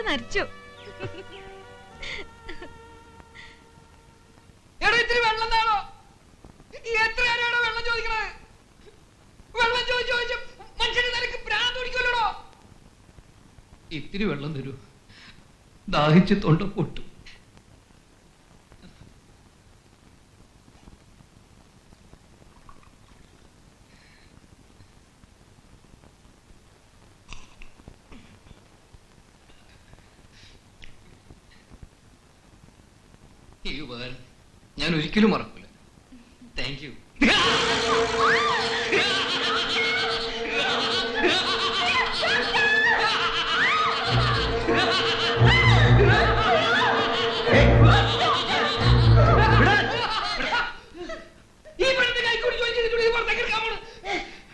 നരച്ചു. ഇത്തിരി വെള്ളം താണോ? എത്ര നേരമാണോ വെള്ളം ചോദിക്കണത്? വെള്ളം ചോദിച്ചു മനുഷ്യന് നിനക്ക് ഭ്രാന്ത് പിടിക്കുമല്ലോ. ഇത്തിരി വെള്ളം തരൂ, ദാഹിച്ച് തൊണ്ട പൊട്ടും. ഈ ഉപകാരം ഞാൻ ഒരിക്കലും മറക്കില്ല. Thank you.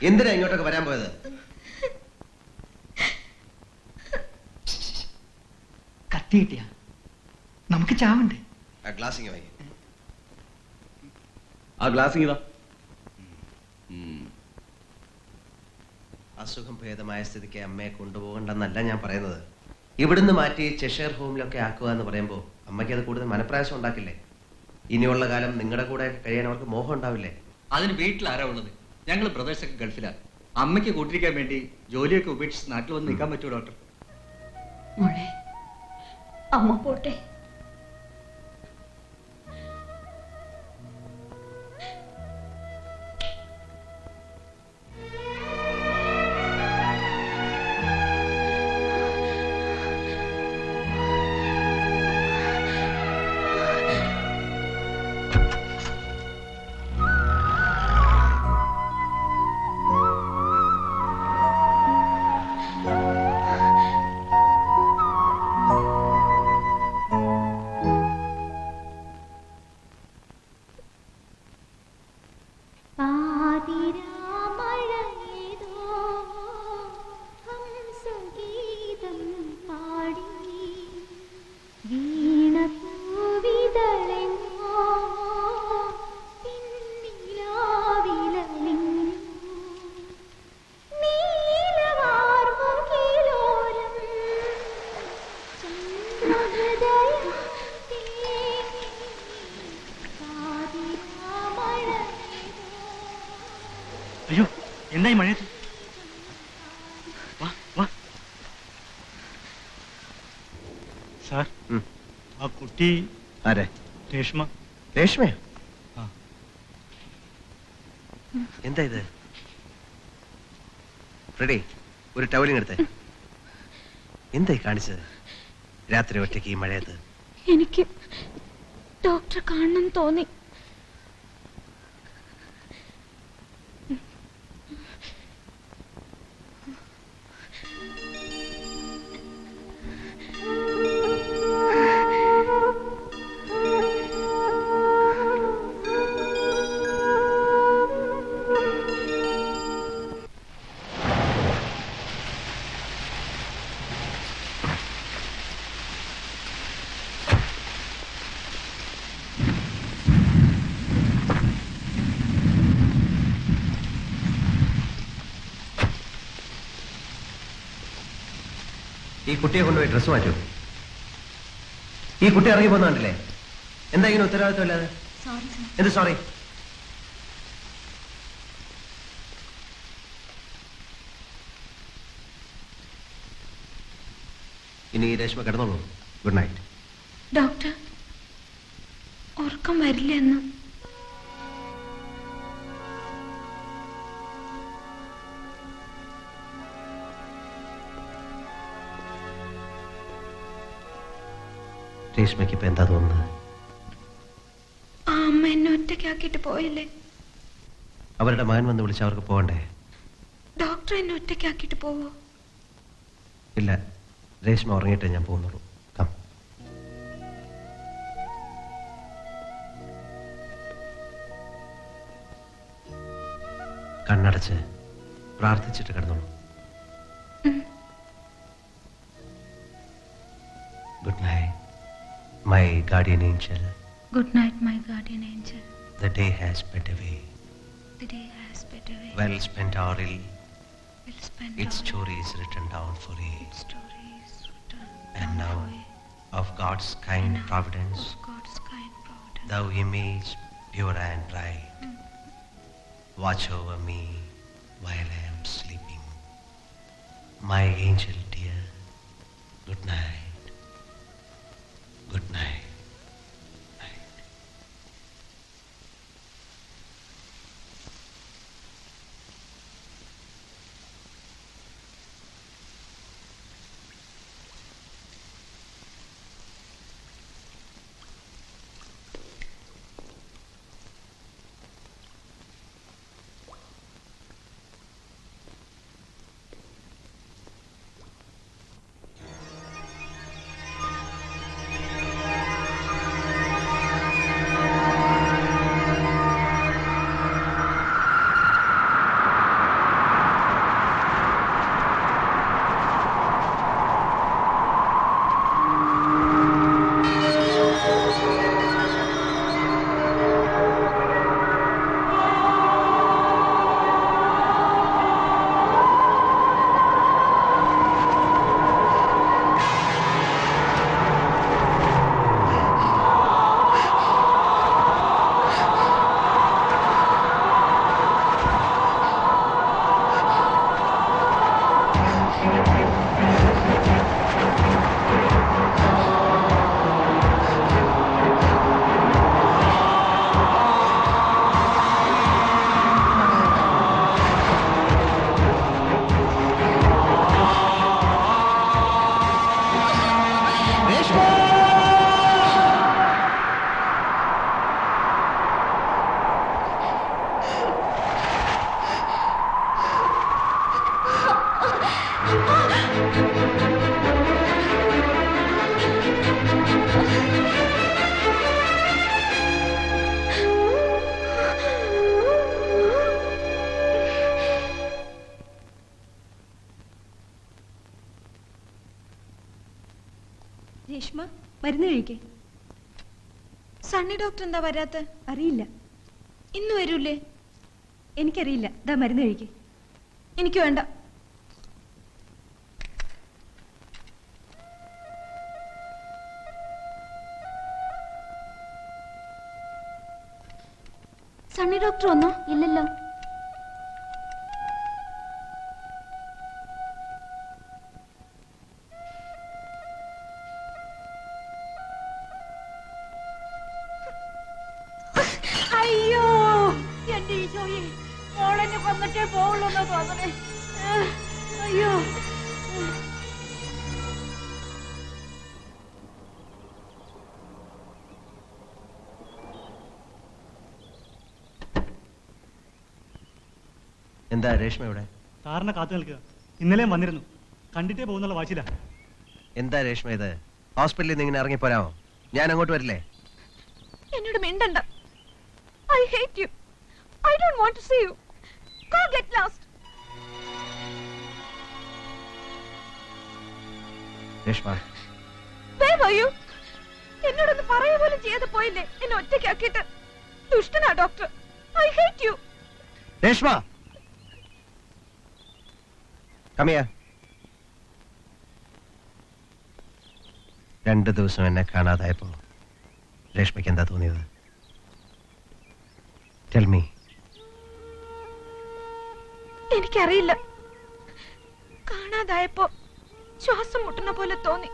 എന്തിനാ ഇങ്ങോട്ടൊക്കെ വരാൻ പോയത്? കത്തി കിട്ടിയ നമുക്ക് ചാവണ്ടേ? ആ ഗ്ലാസിങ് വാങ്ങി. ആ ഗ്ലാസിങ് ഇതാ. അസുഖം ഭേദമായ സ്ഥിതിക്ക് അമ്മയെ കൊണ്ടുപോകണ്ടെന്നല്ല ഞാൻ പറയുന്നത്. ഇവിടുന്ന് മാറ്റി ചെഷയർ ഹോമിലൊക്കെ ആക്കുക എന്ന് പറയുമ്പോൾ അമ്മയ്ക്ക് അത് കൂടുതൽ മനപ്രയാസം ഉണ്ടാക്കില്ലേ? ഇനിയുള്ള കാലം നിങ്ങളുടെ കൂടെ കഴിയാൻ അവർക്ക് മോഹം ഉണ്ടാവില്ലേ? അതിന് വീട്ടിൽ ആരാ ഉള്ളത്? ഞങ്ങൾ ബ്രദേഴ്സൊക്കെ ഗൾഫിലാണ്. അമ്മയ്ക്ക് കൂട്ടിരിക്കാൻ വേണ്ടി ജോലിയൊക്കെ ഉപേക്ഷിച്ച് നാട്ടിൽ വന്ന് നിൽക്കാൻ പറ്റുമോ ഡോക്ടർ? മോളെ, അമ്മ പോട്ടെ. അയ്യോ, എന്തായി മഴയത്ത്? സാർ, ആ കുട്ടി ആരെ? രേഷ്മ. രേഷ്മയോ? ആ. എന്താ ഇത്? റെഡി, ഒരു ടവലിങ് എടുത്തേ. എന്തായി കാണിച്ചത് രാത്രി ഒറ്റയ്ക്ക് ഈ മഴയത്ത്? എനിക്ക് ഡോക്ടറെ കാണണം തോന്നി. ഈ കുട്ടിയെ കൊണ്ടുപോയി ഡ്രസ് മാറ്റൂ. ഈ കുട്ടി ഇറങ്ങി പോന്ന കണ്ടില്ലേ? എന്താ ഇങ്ങനെ ഉത്തരവാദിത്വം അല്ലാതെ? എന്ത് സോറി? ഇനി രേഷ്മ കിടന്നോളൂ. Good night. ഡോക്ടർ, ഉറക്കം വരില്ല എന്ന്. രേഷ്മയ്ക്ക് ഇപ്പൊ എന്താ തോന്നുന്നത്? ആ അമ്മ എന്നെ ഒറ്റയ്ക്കാക്കിട്ട് പോയില്ലേ? അവരുടെ മകൻ വന്ന് വിളിച്ച് അവർക്ക് പോകണ്ടേ? ഡോക്ടർ എന്നെ ഒറ്റയ്ക്കാക്കിട്ട് പോവോ? ഇല്ല, രേഷ്മ ഉറങ്ങിയിട്ടേ ഞാൻ പോകുന്നുള്ളൂ. കം. കണ്ണടച്ച് പ്രാർത്ഥിച്ചിട്ട് കിടന്നോളൂ. Good night my guardian angel. Good night, my guardian angel. The day has sped away. The day has sped away. Well spent hour ill. Well spent Its hour. story is written down for you. Its story is written. And now, of God's kind providence, God's kind providence. thou image pure and bright, watch over me while I am sleeping. My angel dear, good night. Good night. Night. Reshma മരുന്ന് കഴിക്കേ. Sunny doctor എന്താ വരാത്ത? അറിയില്ല. ഇന്ന് വരൂലേ? എനിക്കറിയില്ല. ദാ മരുന്ന് കഴിക്കേ. എനിക്ക് വേണ്ട. സണ്ണി ഡോക്ടർ വന്നോ? ഇല്ലല്ലോ. അയ്യോ എന്റെ ഈശോയെ, മോളെന്നെ കൊന്നിട്ടേ പോവുള്ളൂ എന്നാ തോന്നണേ. അയ്യോ. എന്താ രേഷ്മ ഇവിടെ? സാറിനെ കാത്തു നിൽക്കുക. ഇന്നലെയും വന്നിരുന്നു. കണ്ടിട്ടേ പോകുന്നുള്ള വാശില. എന്താ രേഷ്മ ഇത്? ഹോസ്പിറ്റലിൽ നിന്ന് ഇങ്ങനെ ഇറങ്ങിപ്പോരാമോ? ഞാൻ അങ്ങോട്ട് വരില്ലേ? എന്നോട് മിണ്ടണ്ട. I hate you. I don't want to see you. Go get lost. Reshma, Where were you? എന്നോടൊന്ന് പറയുക പോലും ചെയ്ത് പോയില്ലേ എന്നെ ഒറ്റയ്ക്കാക്കിയിട്ട്. ദുഷ്ടനാ doctor. I hate you. Reshma, come here. 2 ദിവസം എന്നെ കാണാതായപ്പോ രേഷ്മയ്ക്ക് എന്താ തോന്നിയത്? Tell me. എനിക്കറിയില്ല. കാണാതായപ്പോ ശ്വാസം മുട്ടുന്ന പോലെ തോന്നി.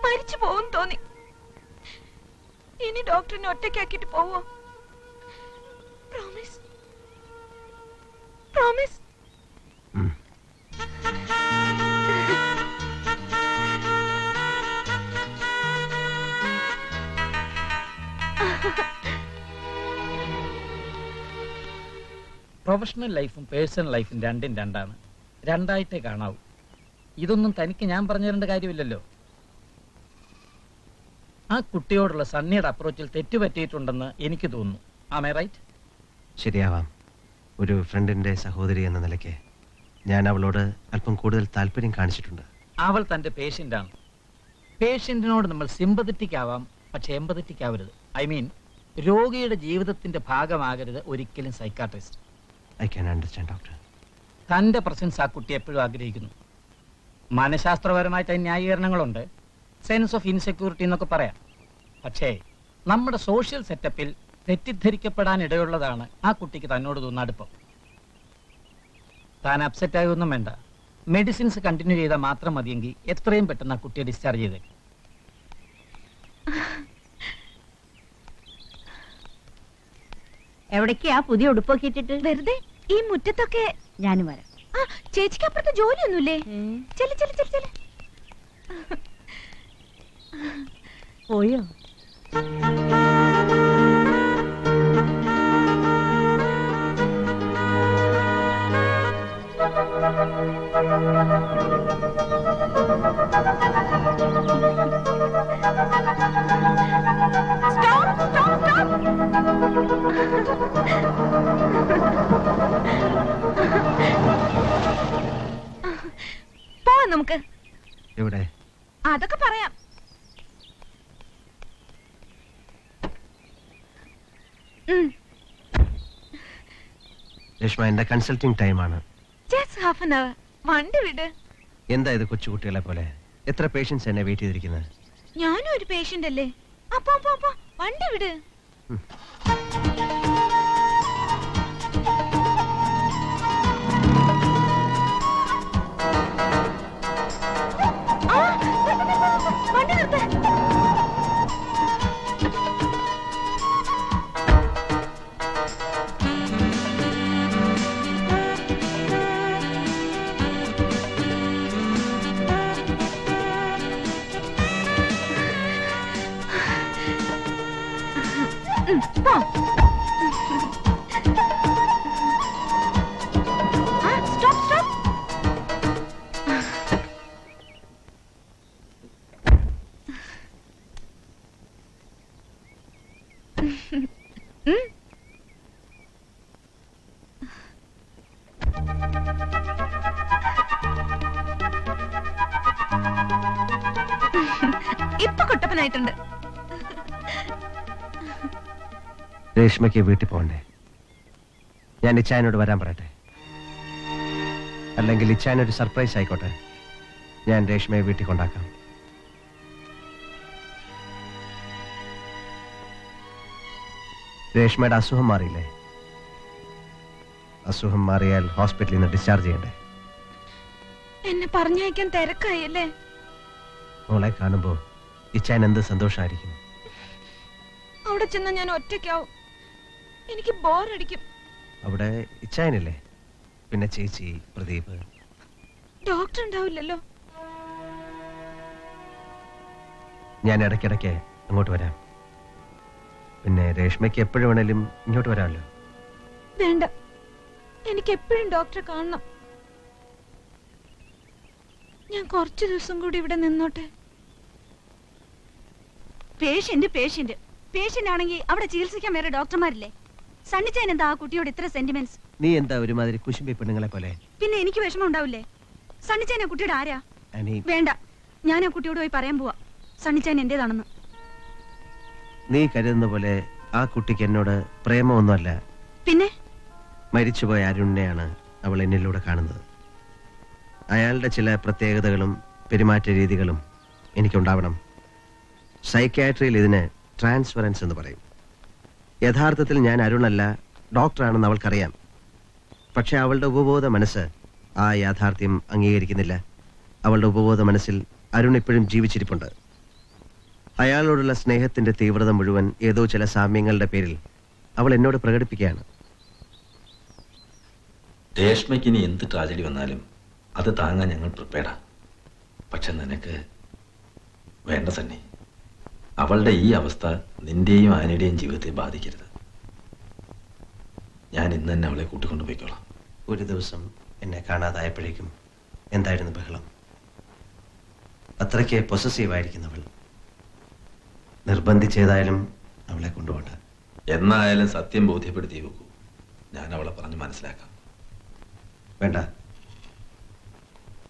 മരിച്ചു പോകും തോന്നി. ഇനി ഡോക്ടറിനെ ഒറ്റയ്ക്കാക്കിട്ട് പോവോ? പ്രോമിസ്. പ്രോമിസ്. പ്രൊഫഷണൽ ലൈഫും പേഴ്സണൽ ലൈഫും രണ്ടും രണ്ടാണ്. രണ്ടായിട്ടേ കാണാവൂ. ഇതൊന്നും തനിക്ക് ഞാൻ പറഞ്ഞു തരേണ്ട കാര്യമില്ലല്ലോ. ആ കുട്ടിയോടുള്ള സണ്ണിയുടെ അപ്രോച്ചിൽ തെറ്റുപറ്റിയിട്ടുണ്ടെന്ന് എനിക്ക് തോന്നുന്നു. ആമേ റൈറ്റ്? ശരിയാവാം. ഒരു ഫ്രണ്ടിന്റെ സഹോദരി എന്ന നിലയ്ക്ക് ഞാൻ അവളോട് അല്പം കൂടുതൽ താല്പര്യം കാണിച്ചിട്ടുണ്ട്. അവൾ തൻ്റെ പേഷ്യൻ്റാണ്. പേഷ്യൻറ്റിനോട് നമ്മൾ സിമ്പതറ്റിക് ആവാം, പക്ഷെ എമ്പതറ്റിക് ആവരുത്. ഐ മീൻ, രോഗിയുടെ ജീവിതത്തിന്റെ ഭാഗമാകരുത് ഒരിക്കലും psychiatrist. I can understand doctor. തൻ്റെ പ്രസൻസ് ആ കുട്ടി എപ്പോഴും ആഗ്രഹിക്കുന്നു. മനഃശാസ്ത്രപരമായിട്ട് അതിന് ന്യായീകരണങ്ങളുണ്ട്. സെൻസ് ഓഫ് ഇൻസെക്യൂരിറ്റി എന്നൊക്കെ പറയാം. പക്ഷേ നമ്മുടെ സോഷ്യൽ സെറ്റപ്പിൽ തെറ്റിദ്ധരിക്കപ്പെടാൻ ഇടയുള്ളതാണ് ആ കുട്ടിക്ക് തന്നോട് തോന്നുന്ന അടുപ്പം. താൻ അപ്സെറ്റ് ആയൊന്നും വേണ്ട. മെഡിസിൻസ് കണ്ടിന്യൂ ചെയ്താൽ മാത്രം മതിയെങ്കിൽ എത്രയും പെട്ടെന്ന് ആ കുട്ടിയെ ഡിസ്ചാർജ് ചെയ്തേ. എവിടേക്കാ പുതിയ ഉടുപ്പൊക്കെ ഇട്ടിട്ട്? വെറുതെ ഈ മുറ്റത്തൊക്കെ. ഞാനും വരാം. ആ ചേച്ചിക്ക് അപ്പുറത്ത് ജോലിയൊന്നുമില്ലേ? ചെല് ചെല് ചെല് ചെല്. പോയോ? Stop, stop, stop. പോവാം നമുക്ക്. എവിടെ? അതൊക്കെ പറയാം. രേഷ്മ, എന്റെ കൺസൾട്ടിങ് ടൈമാണ്. Just half an hour. വണ്ടി വിട്. എന്താ ഇത് കൊച്ചുകുട്ടികളെ പോലെ? എത്ര പേഷ്യൻസ് എന്നെ വെയിറ്റ് ചെയ്തിരിക്കുന്നത്? ഞാനും ഒരു പേഷ്യന്റ് അല്ലേ. അപ്പൊ വണ്ടി വിട്. ആ, വണ്ടി നിർത്ത്. പോ. Stop stop. ഇപ്പൊ കുട്ടപ്പനായിട്ടുണ്ട്. രേഷ്മയ്ക്ക് വീട്ടിൽ പോകണ്ടേ? ഞാൻ ഇച്ചായനോട് വരാൻ പറയട്ടെ? അല്ലെങ്കിൽ ഇച്ചായനൊരു സർപ്രൈസ് ആയിക്കോട്ടെ. ഞാൻ രേഷ്മയെ വീട്ടിൽ കൊണ്ടാക്കാം. രേഷ്മയുടെ അസുഖം മാറിയില്ലേ? അസുഖം മാറിയാൽ ഹോസ്പിറ്റലിൽ നിന്ന് ഡിസ്ചാർജ് ചെയ്യണ്ടേ? എന്നെ പറഞ്ഞയക്കാൻ തിരക്കായല്ലേ? മോളെ കാണുമ്പോ ഇച്ചായൻ എന്ത് സന്തോഷമായിരിക്കും. അവിടെ ചെന്ന ഞാൻ ഒറ്റയ്ക്കാവും. എനിക്ക് ബോറടിക്കും. അവിടെ ഇച്ചായനില്ലേ? പിന്നെ ചേച്ചി, പ്രദീപ്. ഡോക്ടർ ഉണ്ടാവില്ലല്ലോ. ഞാൻ ഇടയ്ക്കിടയ്ക്ക് അങ്ങോട്ട് വരാം. പിന്നെ രേഷ്മയ്ക്ക് എപ്പോഴും വേണേലും ഇങ്ങോട്ട് വരാമല്ലോ. വേണ്ട, എനിക്ക് എപ്പോഴും ഡോക്ടറെ കാണണം. ഞാൻ കുറച്ചു ദിവസം കൂടി ഇവിടെ നിന്നോട്ടെ. പേഷ്യന്റ് പേഷ്യന്റ് പേഷ്യന്റ് ആണെങ്കിൽ അവിടെ ചികിത്സിക്കാൻ വേറെ ഡോക്ടർമാരില്ലേ? സണ്ണിച്ചാൻ എന്താ ആ കുട്ടിയോട് ഇത്ര സെന്റിമെന്റ്സ്? നീ എന്താ ഒരുമാതിരി കുശുമ്പി പെണ്ണുങ്ങളെ പോലെ? പിന്നെ എനിക്ക് വിഷമം ഉണ്ടാവില്ലേ? സണ്ണിച്ചാൻ ആ കുട്ടിയുടെ ആരാ? അനി, വേണ്ട, ഞാൻ ആ കുട്ടിയോട് പോയി പറയാൻ പോവാ സണ്ണിച്ചാൻ എന്റേതാണെന്ന്. നീ കരുതുന്ന പോലെ ആ കുട്ടിക്ക് എന്നോട് പ്രേമമൊന്നുമല്ല. പിന്നെ മരിച്ചുപോയ അരുണിനെയാണ് അവൾ എന്നിലൂടെ കാണുന്നത്. അയാളുടെ ചില പ്രത്യേകതകളും പെരുമാറ്റ രീതികളും എനിക്കുണ്ടാവണം. സൈക്യാട്രിയിൽ ഇതിന് ട്രാൻസ്ഫറൻസ് എന്ന് പറയും. യഥാർത്ഥത്തിൽ ഞാൻ അരുണല്ല, ഡോക്ടറാണെന്ന് അവൾക്കറിയാം. പക്ഷെ അവളുടെ ഉപബോധ മനസ്സ് ആ യാഥാർത്ഥ്യം അംഗീകരിക്കുന്നില്ല. അവളുടെ ഉപബോധ മനസ്സിൽ അരുൺ ഇപ്പോഴും ജീവിച്ചിരിപ്പുണ്ട്. അയാളോടുള്ള സ്നേഹത്തിന്റെ തീവ്രത മുഴുവൻ ഏതോ ചില സാമ്യങ്ങളുടെ പേരിൽ അവൾ എന്നോട് പ്രകടിപ്പിക്കുകയാണ്. രേഷ്മയ്ക്ക് ഇനി എന്ത് ട്രാജഡി വന്നാലും അത് താങ്ങാൻ ഞങ്ങൾ പ്രിപ്പയർഡാ. പക്ഷെ നിനക്ക് വേണ്ട സണ്ണി, അവളുടെ ഈ അവസ്ഥ നിന്റെയും ആനയുടെയും ജീവിതത്തെ ബാധിക്കരുത്. ഞാൻ ഇന്ന് തന്നെ അവളെ കൂട്ടിക്കൊണ്ടുപോയിക്കോളാം. ഒരു ദിവസം എന്നെ കാണാതായപ്പോഴേക്കും എന്തായിരുന്നു ബഹളം. അത്രയ്ക്ക് പൊസസീവായിരിക്കുന്നവൾ. നിർബന്ധിച്ചേതായാലും അവളെ കൊണ്ടുപോകണ്ട. എന്നായാലും സത്യം ബോധ്യപ്പെടുത്തി വെക്കൂ. ഞാൻ അവളെ പറഞ്ഞ് മനസ്സിലാക്കാം. വേണ്ട,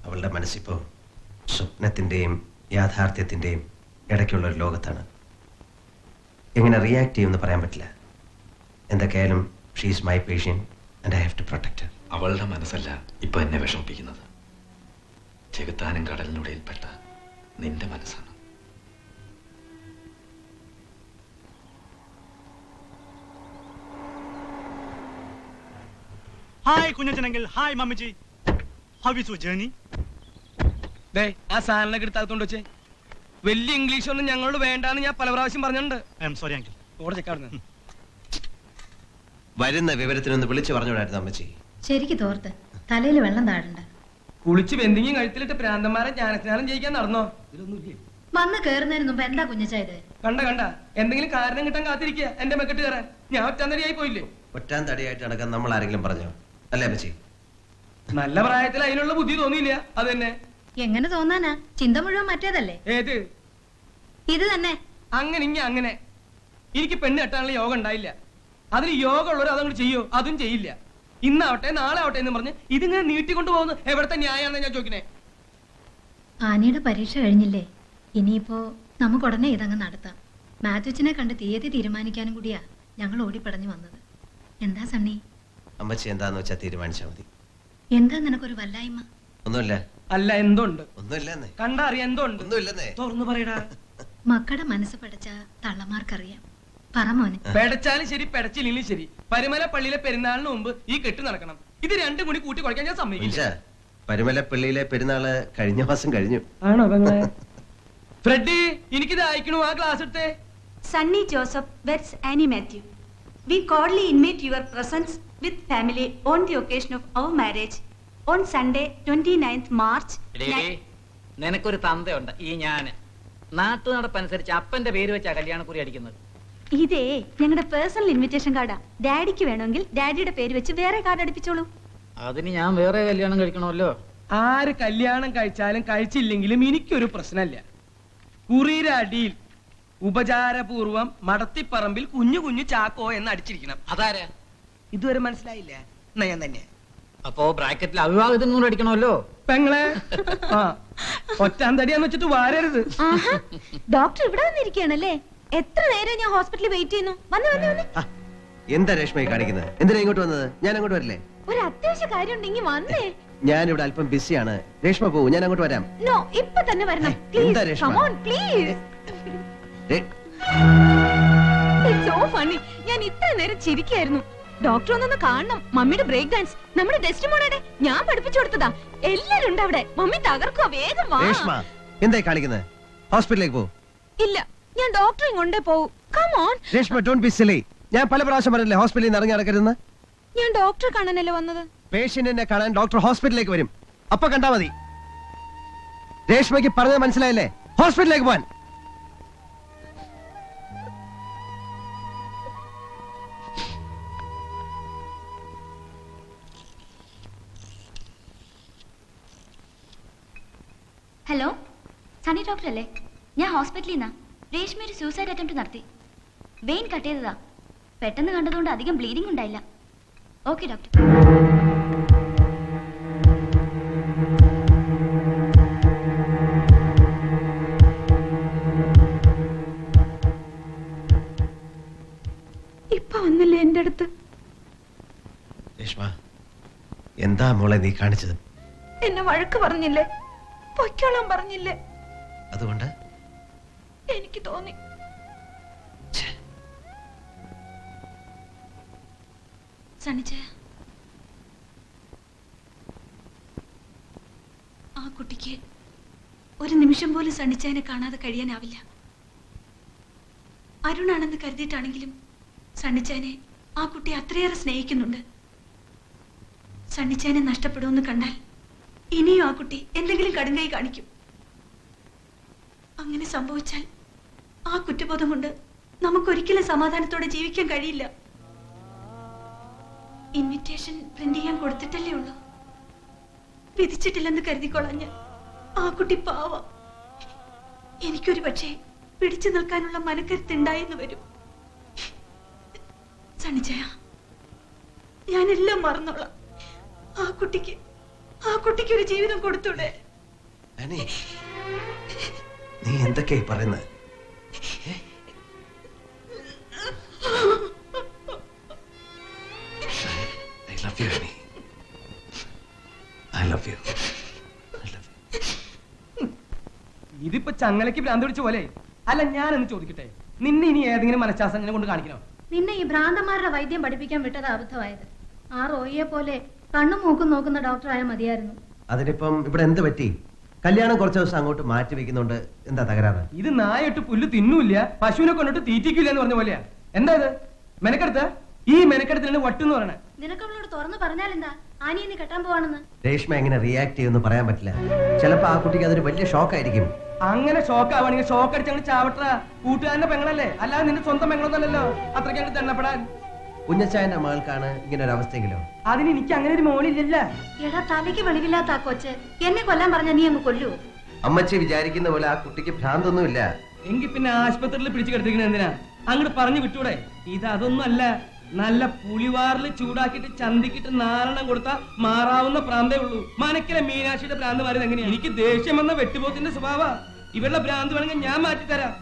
അവളുടെ മനസ്സിപ്പോ സ്വപ്നത്തിന്റെയും യാഥാർത്ഥ്യത്തിന്റെയും ഇടയ്ക്കുള്ള ഒരു ലോകത്താണ്. എങ്ങനെ റിയാക്ട് ചെയ്യുമെന്ന് പറയാൻ പറ്റില്ല. എന്തൊക്കെയായാലും she is my patient and I have to protect her. അവളുടെ മനസ്സല്ല ഇപ്പൊ എന്നെ വിഷമിപ്പിക്കുന്നത്. ചെകുത്താനും കടലിനുടയിൽപ്പെട്ട നിന്റെ മനസ്സാണ്. ഹായ് കുഞ്ഞച്ചനെങ്കിൽ ഹായ് മമ്മിജി. How is your journey? ദേ ആ സാധനങ്ങളൊക്കെ എടുത്താത്തോണ്ട് വെച്ചേ. വലിയ ഇംഗ്ലീഷ് ഒന്നും ഞങ്ങളോട് വേണ്ടാന്ന് ഞാൻ പല പ്രാവശ്യം പറഞ്ഞിട്ടുണ്ട്. I am sorry uncle. ഓടെ ചെക്കാടുന്നു. വരുന്ന വിവരത്തിനൊന്ന് വിളിച്ചു പറഞ്ഞുകൂടായിരുന്നു അമ്മച്ചി? ശരിക്ക് തോർത്ത് തലയിൽ വെള്ളം താഴണ്ട. കുളിച്ച് ബെന്തിങ്ങും കഴുത്തിലിട്ട് പ്രാന്തന്മാരെ ജ്ഞാനസ്നാനം ചെയ്യിക്കാൻ നടന്നോ? ഇതിലൊന്നുമില്ലേ? വന്ന് കേറുന്നതിന് മുമ്പ് എന്താ കുഞ്ഞച്ചായത്? കണ്ട എന്തെങ്കിലും കാരണം കിട്ടാൻ കാത്തിരിക്കുക എന്റെ മെക്കെട്ട് കയറാൻ. ഞാൻ ഒറ്റാന്തടിയായി പോയില്ലേ? ഒറ്റാൻ തടിയായിട്ട് നടക്കാൻ നമ്മൾ ആരെങ്കിലും പറഞ്ഞോ? അല്ലേ അമ്മച്ചി? നല്ല പ്രായത്തിൽ അതിനുള്ള ബുദ്ധി തോന്നിയില്ല. അത് തന്നെ. എങ്ങനെ തോന്നാനാ? ചിന്ത മുഴുവൻ മറ്റേതല്ലേ? ഏത്? ഇത് തന്നെ. അങ്ങനെ എനിക്ക് പെണ്ണ് കെട്ടാനുള്ള യോഗം ഉണ്ടായില്ല. അതിന് യോഗം ഉള്ളവർ അതങ്ങോട്ട് ചെയ്യോ? അതും ചെയ്യില്ല. ഇന്നാവട്ടെ നാളെ ആവട്ടെ എന്ന് പറഞ്ഞ് ഇതിങ്ങനെ നീട്ടിക്കൊണ്ടു പോകുന്നു എവിടത്തെ ന്യായാണെന്ന് ഞാൻ ചോദിക്കണേ. ആനിയുടെ പരീക്ഷ കഴിഞ്ഞില്ലേ? ഇനിയിപ്പോ നമുക്ക് ഉടനെ ഇതങ്ങ് നടത്താം. മാത്യുച്ചിനെ കണ്ട് തീയതി തീരുമാനിക്കാനും കൂടിയാ ഞങ്ങൾ ഓടിപ്പടഞ്ഞു വന്നത്. എന്താ സണ്ണി? അമ്മച്ചി എന്താന്ന് വെച്ചാൽ തീരുമാനിച്ചാൽ മതി. എന്താ നിനക്കൊരു വല്ലായ്മ? ഒന്നുമില്ല. അല്ല എന്തോണ്ട്? ഒന്നുമില്ലെന്നേ. കണ്ടറിയാം എന്തോണ്ട്? ഒന്നുമില്ലെന്നേ. തുറന്നു പറയടാ. മക്കളുടെ മനസ്സ് പഠിച്ച തള്ളമാർക്കറിയാം. പറ മോനെ. പെടച്ചാലും ശരി പെടച്ചില്ലെങ്കിലും ശരി പരുമല പള്ളിയിലെ പെരുന്നാളിന് മുമ്പ് ഈ കെട്ട് നടക്കണം. ഇത് രണ്ടും കൂടി കൂട്ടി കുഴക്കാൻ ഞാൻ സമ്മതിക്കില്ല. പരുമലപ്പള്ളിയിലെ പെരുന്നാള് കഴിഞ്ഞ മാസം കഴിഞ്ഞു. ആണോ പെങ്ങളെ? ഫ്രെഡി എനിക്കിത് അയക്കണു. ആ ക്ലാസ് എടുത്തേ. Sunny Joseph weds Annie Matthew. We cordially invite your presence with family on the occasion of our marriage on Sunday 29th March. നിനക്കൊരു തന്തയുണ്ട്. ഈ ഞാന് നാട്ടു നടപ്പനുസരിച്ച് അപ്പന്റെ പേര് വെച്ചാ കല്യാണക്കുറി അടിക്കുന്നത്. ഇതേ ഞങ്ങളുടെ പേഴ്സണൽ ഇൻവിറ്റേഷൻ കാർഡാ. ഡാഡിക്ക് വേണമെങ്കിൽ ഡാഡിയുടെ പേര് വെച്ച് വേറെ കാർഡ് അടുപ്പിച്ചോളൂ. അതിന് ഞാൻ വേറെ കല്യാണം കഴിക്കണമല്ലോ. ആര് കല്യാണം കഴിച്ചാലും കഴിച്ചില്ലെങ്കിലും എനിക്കൊരു പ്രശ്നമില്ല. കുറിയുടെ അടിയിൽ ഉപചാരപൂർവം മടത്തിപ്പറമ്പിൽ കുഞ്ഞു കുഞ്ഞു ചാക്കോ എന്ന് അടിച്ചിരിക്കണം. അതാരാ? ഇതുവരെ മനസ്സിലായില്ല? ഞാൻ തന്നെ. അപ്പോ ബ്രാക്കറ്റിൽ അവിവാഹിതം കൂടെ അടിക്കണമല്ലോ. പെങ്ങളെ ഒറ്റാന്തടിയാന്ന് വെച്ചിട്ട് വാരരുത്. ഡോക്ടർ ഇവിടെ വന്നിരിക്കുകയാണല്ലേ? എത്ര നേരം ഞാൻ ഹോസ്പിറ്റലിൽ വെയിറ്റ് ചെയ്യുന്നു. വന്ന് എന്താ രേഷ്മയെ കാണിക്കുന്നത്? എന്തിനാ ഇങ്ങോട്ട് വന്നത്? ഞാൻ അങ്ങോട്ട് വരില്ലേ? ഒരു അത്യാവശ്യ കാര്യം ഉണ്ടെങ്കിൽ വന്നേ. ഞാനിവിടെ അല്പം ബിസിയാണ്. രേഷ്മ പോവും, ഞാൻ അങ്ങോട്ട് വരാം. നോ, ഇപ്പൊ തന്നെ വരണം. എന്താ Reshma? Come on, please. It's so funny. ഞാൻ ഇത്ര നേരം ചിരിക്കായിരുന്നു. ഡോക്ടർ ഒന്നൊന്ന് കാണണം. മമ്മിയുടെ ബ്രേക്ക് ഡാൻസ് നമ്മുടെ ഡെസ്റ്റിമോണയുടെ ഞാൻ പഠിപ്പിച്ചു കൊടുത്തതാ. എല്ലാരും ഉണ്ട് അവിടെ. മമ്മി തകർക്കുക. വേഗം വാ. രേഷ്മ എന്തായി കാണിക്കുന്നത്? ഹോസ്പിറ്റലിലേക്ക് പോ. ഇല്ല, ഞാൻ ഡോക്ടറെ കൊണ്ടേ പോവും. Come on. Reshma don't be സിലി. ഞാൻ പല പ്രാവശ്യം പറഞ്ഞില്ലേ ഹോസ്പിറ്റലിൽ നിന്ന് ഇറങ്ങി നടക്കരുതെന്ന്? ഞാൻ ഡോക്ടറെ കാണാനല്ലേ വന്നത്. പേഷ്യന്റിനെ കാണാൻ ഡോക്ടർ ഹോസ്പിറ്റലിലേക്ക് വരും. അപ്പൊ കണ്ടാ മതി. രേഷ്മയ്ക്ക് പറഞ്ഞത് മനസ്സിലായില്ലേ? ഹോസ്പിറ്റലിലേക്ക് പോവാൻ. ഹലോ, സണ്ണി ഡോക്ടർ അല്ലേ? ഞാൻ ഹോസ്പിറ്റലിൽ നിന്നാ. രേഷ്മ ഒരു സൂസൈഡ് അറ്റംപ്റ്റ് നടത്തി. വെയിൻ കട്ട് ചെയ്തതാ. പെട്ടെന്ന് കണ്ടതുകൊണ്ട് അധികം ബ്ലീഡിംഗ് ഉണ്ടായില്ല. Okay doctor. ഇപ്പൊ വന്നില്ലേ എന്റെ അടുത്ത്? രേഷ്മ എന്താ മോളെ നീ കാണിച്ചത്? എന്നെ വഴക്ക് പറഞ്ഞില്ലേ? പൊയ്ക്കോളാൻ പറഞ്ഞില്ലേ? അതുകൊണ്ട് എനിക്ക് തോന്നി. സണ്ണിച്ചേ, ആ കുട്ടിക്ക് ഒരു നിമിഷം പോലും സണ്ണിച്ചേനെ കാണാതെ കഴിയാനാവില്ല. അരുണാണെന്ന് കരുതിയിട്ടാണെങ്കിലും സണ്ണിച്ചേനെ ആ കുട്ടി അത്രയേറെ സ്നേഹിക്കുന്നുണ്ട്. സണ്ണിച്ചേനെ നഷ്ടപ്പെടുമെന്ന് കണ്ടാൽ ഇനിയും ആ കുട്ടി എന്തെങ്കിലും കടുങ്കൈ കാണിക്കും. അങ്ങനെ സംഭവിച്ചാൽ ആ കുറ്റബോധം കൊണ്ട് നമുക്കൊരിക്കലും സമാധാനത്തോടെ ജീവിക്കാൻ കഴിയില്ല. ഇൻവിറ്റേഷൻ പ്രിന്റ് ചെയ്യാൻ കൊടുത്തിട്ടല്ലേ ഉള്ളൂ. വിധിച്ചിട്ടില്ലെന്ന് കരുതിക്കൊള്ളാൻ ഞാൻ. ആ കുട്ടി പാവം. എനിക്കൊരു പക്ഷേ പിടിച്ചു നിൽക്കാനുള്ള മനക്കരുത്തുണ്ടായെന്ന് വരും. സണ്ണിച്ചയ, ഞാനെല്ലാം മറന്നോളാം. ആ കുട്ടിക്ക് ഒരു ജീവിതം കൊടുത്തൂടെ? നീ എന്തൊക്കെയായി പറയുന്നത്? I love you, Annie. I love you. ഇതിപ്പോ ചങ്ങലയ്ക്ക് ഭ്രാന്ത് പിടിച്ച പോലെ. അല്ല, ഞാനൊന്ന് ചോദിക്കട്ടെ, നിന്നെ ഇനി ഏതെങ്കിലും മനഃശാസ്ത്രജ്ഞനെ കൊണ്ട് കാണിക്കണോ? നിന്നെ ഈ ഭ്രാന്തന്മാരുടെ വൈദ്യം പഠിപ്പിക്കാൻ വിട്ടത് അബദ്ധമായത്. ആ റോയിയെ പോലെ കണ്ണും മൂക്കും നോക്കുന്ന ഡോക്ടറായ മതിയായിരുന്നു. അതിനിപ്പം ഇവിടെ എന്ത് പറ്റി? കല്യാണം കുറച്ച് ദിവസം അങ്ങോട്ട് മാറ്റി വെക്കുന്നുണ്ട്. എന്താ തകരാറ്? ഇത് നായിട്ട് പുല്ല് തിന്നൂല്ല, പശുവിനെ കൊണ്ടിട്ട് തീറ്റിക്കില്ല എന്ന് പറഞ്ഞ പോലെയാ. എന്താ ഇത് മെനക്കെടുത്ത? ഈ മെനക്കെടുത്തിന് വട്ടെന്ന് പറയണേ. നിനക്ക് അവളോട് തുറന്നു പറഞ്ഞാലെന്താ? ആനിയെ നീ കെട്ടാൻ പോവാണെന്ന്. രേഷ്മ എങ്ങനെ റിയാക്ട് ചെയ്യുമെന്ന് പറയാൻ പറ്റില്ല. ചിലപ്പോ ആ കുട്ടിക്ക് അതൊരു വലിയ ഷോക്കായിരിക്കും. അങ്ങനെ ഷോക്ക് ആവാണെങ്കിൽ ഷോക്ക് അടിച്ചങ്ങ് ചാവട്ട. കൂട്ടുകാരന്റെ പെങ്ങളല്ലേ, അല്ലാതെ നിന്റെ സ്വന്തം പെങ്ങളൊന്നല്ലല്ലോ അത്രയ്ക്ക് അങ്ങ് തെണ്ണപ്പെടാൻ. കുഞ്ഞച്ചായന്റെ മകൾക്കാണ് ഇങ്ങനെ ഒരു അവസ്ഥയെങ്കിലോ? അതിന് എനിക്ക് അങ്ങനെ ഒരു മോളില്ലല്ല. എടാ, തലയ്ക്ക് വെളിവില്ലാത്ത ആ കൊച്ച് എന്നെ കൊല്ലാൻ പറഞ്ഞ നീ അങ്ങ് കൊല്ലൂ. അമ്മച്ചി വിചാരിക്കുന്ന പോലെ ആ കുട്ടിക്ക് ഭ്രാന്തൊന്നുമില്ല. എങ്കിൽ പിന്നെ ആശുപത്രിയിൽ പിടിച്ചു കിടത്തിരിക്കുന്നത് എന്തിനാ? അങ്ങോട്ട് പറഞ്ഞു വിട്ടൂടെ? ഇത് അതൊന്നും അല്ല. നല്ല പുളിവാറിൽ ചൂടാക്കിയിട്ട് ചന്തിക്കിട്ട് നാലെണ്ണം കൊടുത്താ മാറാവുന്ന പ്രാന്തേ ഉള്ളൂ. മനക്കിലെ മീനാക്ഷിയുടെ ഭ്രാന്ത് മാറിയത് എങ്ങനെയാ? എനിക്ക് ദേഷ്യം വന്ന വെട്ടുപോത്തിന്റെ സ്വഭാവ. ഇവരുടെ ഭ്രാന്ത് വേണമെങ്കിൽ ഞാൻ മാറ്റിത്തരാം.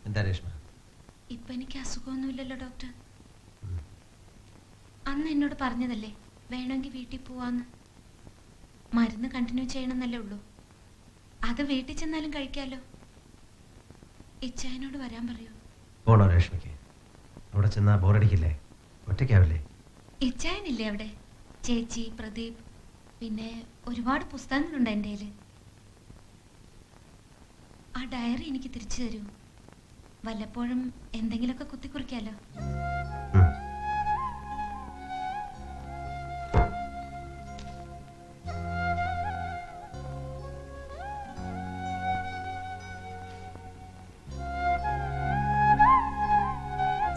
എന്താ രേഷ്മ? ഇപ്പൊ എനിക്ക് അസുഖമൊന്നുമില്ലല്ലോ ഡോക്ടർ. അന്ന് എന്നോട് പറഞ്ഞതല്ലേ വേണമെങ്കിൽ വീട്ടിൽ പോവാന്ന്. മരുന്ന് കണ്ടിന്യൂ ചെയ്യണമെന്നല്ലേ ഉള്ളൂ. അത് വീട്ടിൽ ചെന്നാലും കഴിക്കാലോ. ഇച്ചായനോട് വരാൻ പറയൂ. പോണോ രേഷ്മയ്ക്ക്? അവിടെ ചെന്നാ ബോറടിക്കില്ലേ? ഒറ്റയ്ക്കാവില്ലേ? ഇച്ചായനില്ലേ അവിടെ? ചേച്ചി, പ്രദീപ്, പിന്നെ ഒരുപാട് പുസ്തകങ്ങളുണ്ട് എൻ്റെ കയ്യില്. ആ ഡയറി എനിക്ക് തിരിച്ചു തരൂ. വല്ലപ്പോഴും എന്തെങ്കിലുമൊക്കെ കുത്തിക്കുറിക്കാലോ.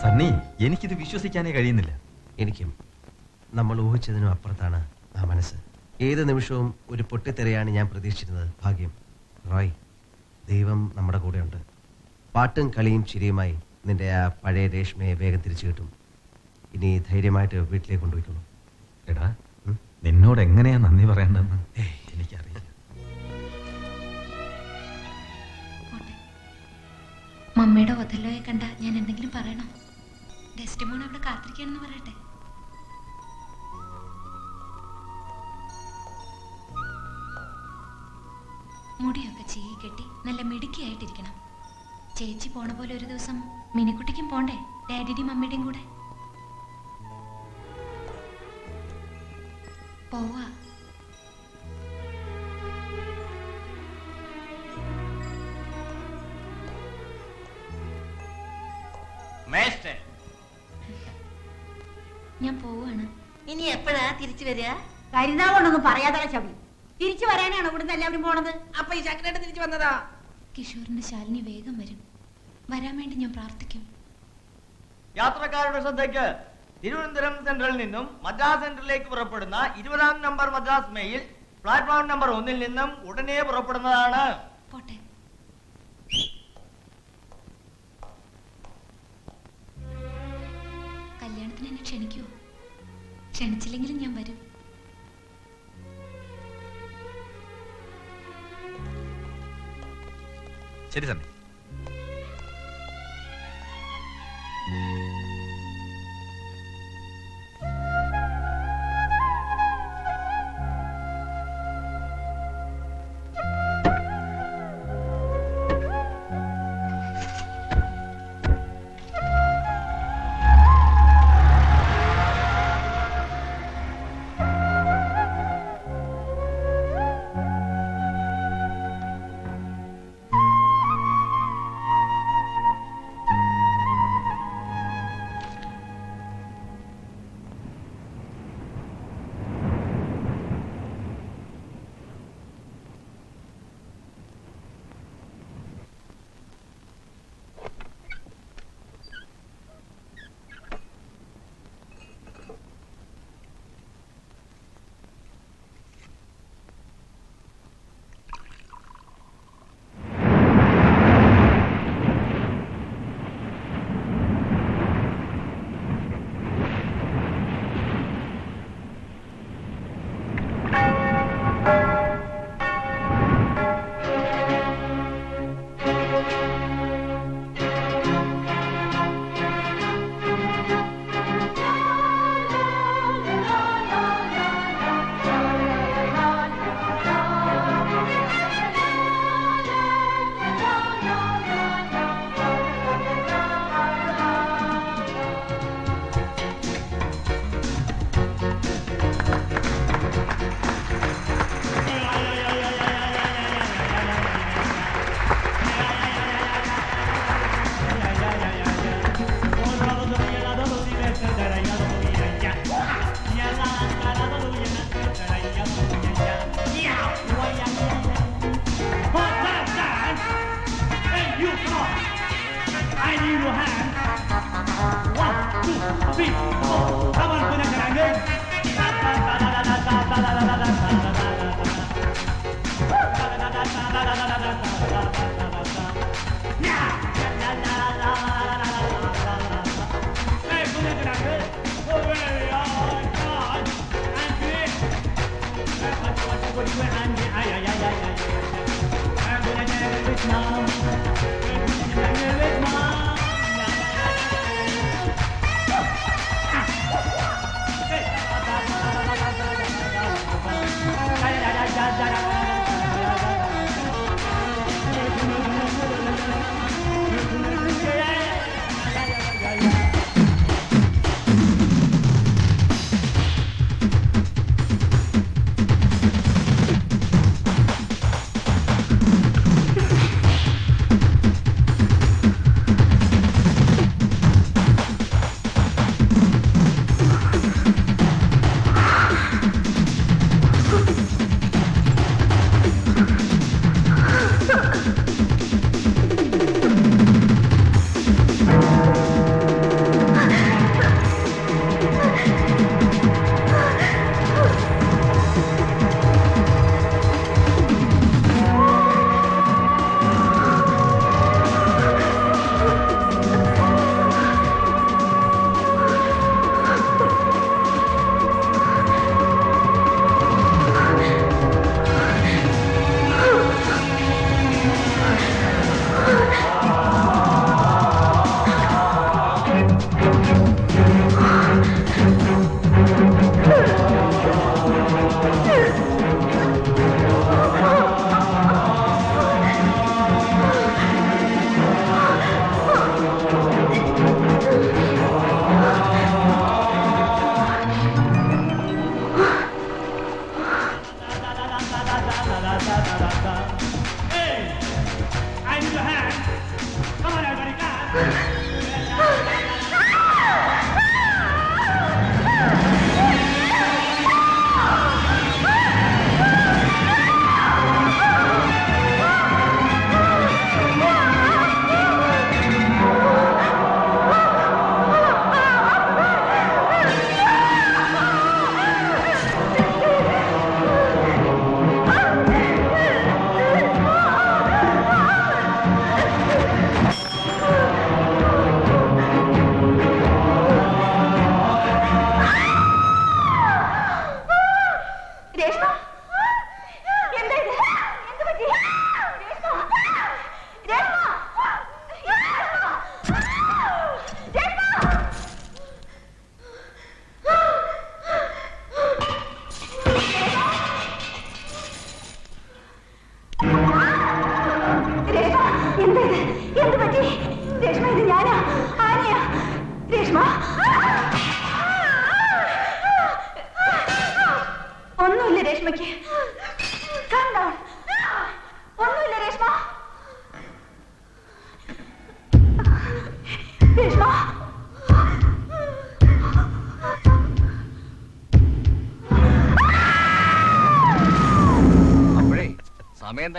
സണ്ണി, എനിക്കിത് വിശ്വസിക്കാനേ കഴിയുന്നില്ല. എനിക്കും. നമ്മൾ ഊഹിച്ചതിനും അപ്പുറത്താണ് ആ മനസ്സ്. ഏത് നിമിഷവും ഒരു പൊട്ടിത്തെറിയാണ് ഞാൻ പ്രതീക്ഷിച്ചിരുന്നത്. ഭാഗ്യം റോയ്, ദൈവം നമ്മുടെ കൂടെയുണ്ട്. പാട്ടും കളിയും ചിരിയുമായി നിന്റെ ആ പഴയ രേഷ്മയെ വേഗം തിരിച്ചു കിട്ടും. ഇനി ധൈര്യമായിട്ട് വീട്ടിലേക്ക് കൊണ്ടുപോയിക്കോളൂ. എടാ, നിന്നോട് എങ്ങനെയാ നന്ദി പറയേണ്ടതെന്ന് എനിക്കറിയില്ല. പോട്ടെ. മമ്മിയുടെ ഒതല്ലോയെ കണ്ട ഞാൻ എന്തെങ്കിലും പറയണോ? ഡെസ്റ്റിമോൺ അവിടെ കാത്തിരിക്കാണെന്ന് പറയട്ടെ. മുടിയൊക്കെ ചീകി കെട്ടി നല്ല മിടുക്കിയായിട്ടിരിക്കണം. ചേച്ചി പോണ പോലെ ഒരു ദിവസം മിനിക്കുട്ടിക്കും പോണ്ടേ ഡാഡിയുടെയും മമ്മിയുടെയും കൂടെ? പോവാ. ഞാൻ പോവാണ്. ഇനി എപ്പോഴാ തിരിച്ചു വരിക? കരുതാകൊണ്ടൊന്നും പറയാതെ ശബി. തിരിച്ചു വരാനാണ് ഇവിടുന്ന് എല്ലാവരും പോണത്. അപ്പൊ ഈ ചക്കനായിട്ട് തിരിച്ചു വന്നതാ? കിഷോറിന്റെ ശാലിനി വേഗം വരും. വരാൻ വേണ്ടി ഞാൻ പ്രാർത്ഥിക്കും. യാത്രക്കാരുടെ ശ്രദ്ധയ്ക്ക്, തിരുവനന്തപുരം സെൻട്രലിൽ നിന്നും മദ്രാസ് സെൻട്രലിലേക്ക് പുറപ്പെടുന്ന 20-ാം number Madras mail platform number 1-ൽ നിന്നും ഉടനെ പുറപ്പെടുന്നതാണ്. പോട്ടെ. കല്യാണത്തിന് എന്നെ ക്ഷണിക്കുവോ? ക്ഷണിച്ചില്ലെങ്കിലും ഞാൻ വരും. ശരി സണ്ണി.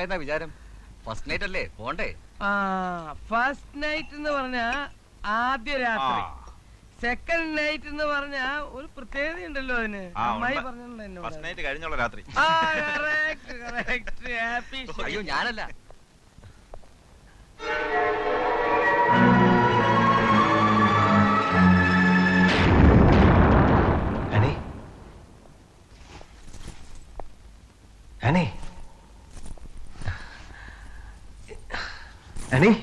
എന്താ വിചാരം? ഫസ്റ്റ് നൈറ്റ് അല്ലേ, പോണ്ടേ? ഫസ്റ്റ് നൈറ്റ് എന്ന് പറഞ്ഞാ ആദ്യ രാത്രി, സെക്കൻഡ് നൈറ്റ് എന്ന് പറഞ്ഞാ ഒരു പ്രത്യേകത ഉണ്ടല്ലോ അതിന്. അമ്മായി പറഞ്ഞിട്ടുണ്ടോ രാത്രി? അയ്യോ ഞാനല്ല. Annie? Annie?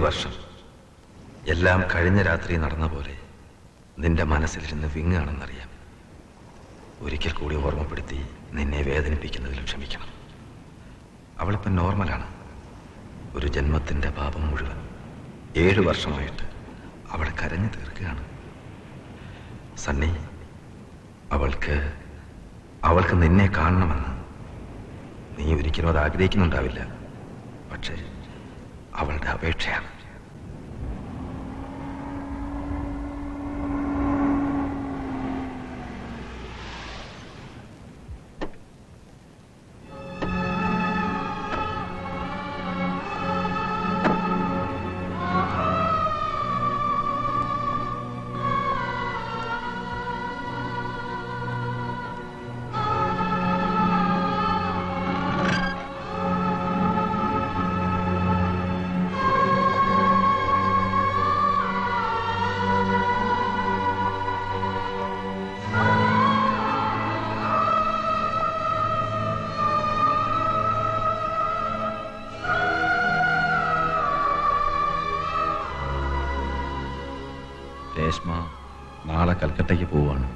വർഷം എല്ലാം കഴിഞ്ഞ രാത്രി നടന്ന പോലെ നിന്റെ മനസ്സിലിരുന്ന് വിങ്ങാണെന്നറിയാം. ഒരിക്കൽ കൂടി ഓർമ്മപ്പെടുത്തി നിന്നെ വേദനിപ്പിക്കുന്നതിൽ ക്ഷമിക്കണം. അവളിപ്പം നോർമലാണ്. ഒരു ജന്മത്തിൻ്റെ പാപം മുഴുവൻ 7 വർഷമായിട്ട് അവൾ കരഞ്ഞു തീർക്കുകയാണ്. സണ്ണി, അവൾക്ക് നിന്നെ കാണണമെന്ന്. നീ ഒരിക്കലും അത് ആഗ്രഹിക്കുന്നുണ്ടാവില്ല, പക്ഷേ അവളുടെ അപേക്ഷയാണ്. രേഷ്മ നാളെ കൽക്കട്ടയ്ക്ക് പോവാണ്.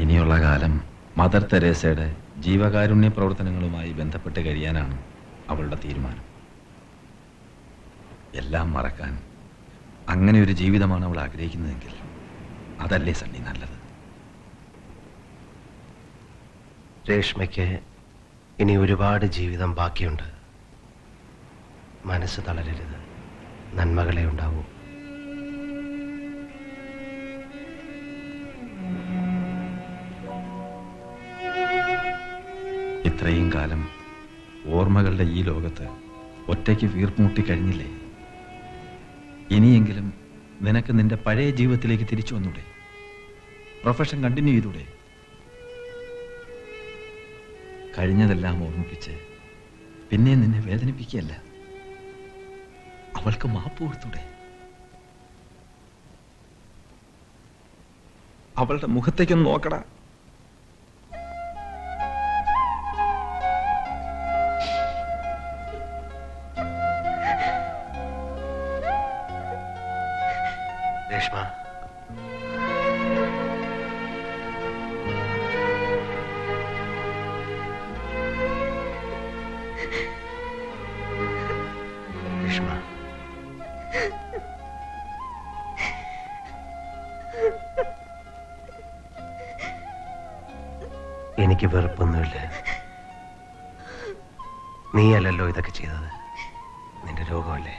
ഇനിയുള്ള കാലം മദർ തെരേസയുടെ ജീവകാരുണ്യ പ്രവർത്തനങ്ങളുമായി ബന്ധപ്പെട്ട് കഴിയാനാണ് അവളുടെ തീരുമാനം. എല്ലാം മറക്കാൻ അങ്ങനെ ഒരു ജീവിതമാണ് അവൾ ആഗ്രഹിക്കുന്നതെങ്കിൽ അതല്ലേ സണ്ണി നല്ലത്? രേഷ്മയ്ക്ക് ഇനി ഒരുപാട് ജീവിതം ബാക്കിയുണ്ട്. മനസ്സ് തളരരുത്, നന്മകളെ ഉണ്ടാവൂ. ഇത്രയും കാലം ഓർമ്മകളുടെ ഈ ലോകത്ത് ഒറ്റയ്ക്ക് വീർപ്പുമുട്ടി കഴിഞ്ഞില്ലേ? ഇനിയെങ്കിലും നിനക്ക് നിന്റെ പഴയ ജീവിതത്തിലേക്ക് തിരിച്ചു വന്നൂടെ? പ്രൊഫഷൻ കണ്ടിന്യൂ ചെയ്തൂടെ? കഴിഞ്ഞതെല്ലാം ഓർമ്മിപ്പിച്ച് പിന്നെ നിന്നെ വേദനിപ്പിക്കുകയല്ല, അവൾക്ക് മാപ്പ് കൊടുത്തൂടെ? അവളുടെ മുഖത്തേക്കൊന്ന് നോക്കടാ. രേഷ്മ, രേഷ്മ, എനിക്ക് വെറുപ്പൊന്നുമില്ല. നീയല്ലല്ലോ ഇതൊക്കെ ചെയ്തത്, നിന്റെ രോഗമല്ലേ?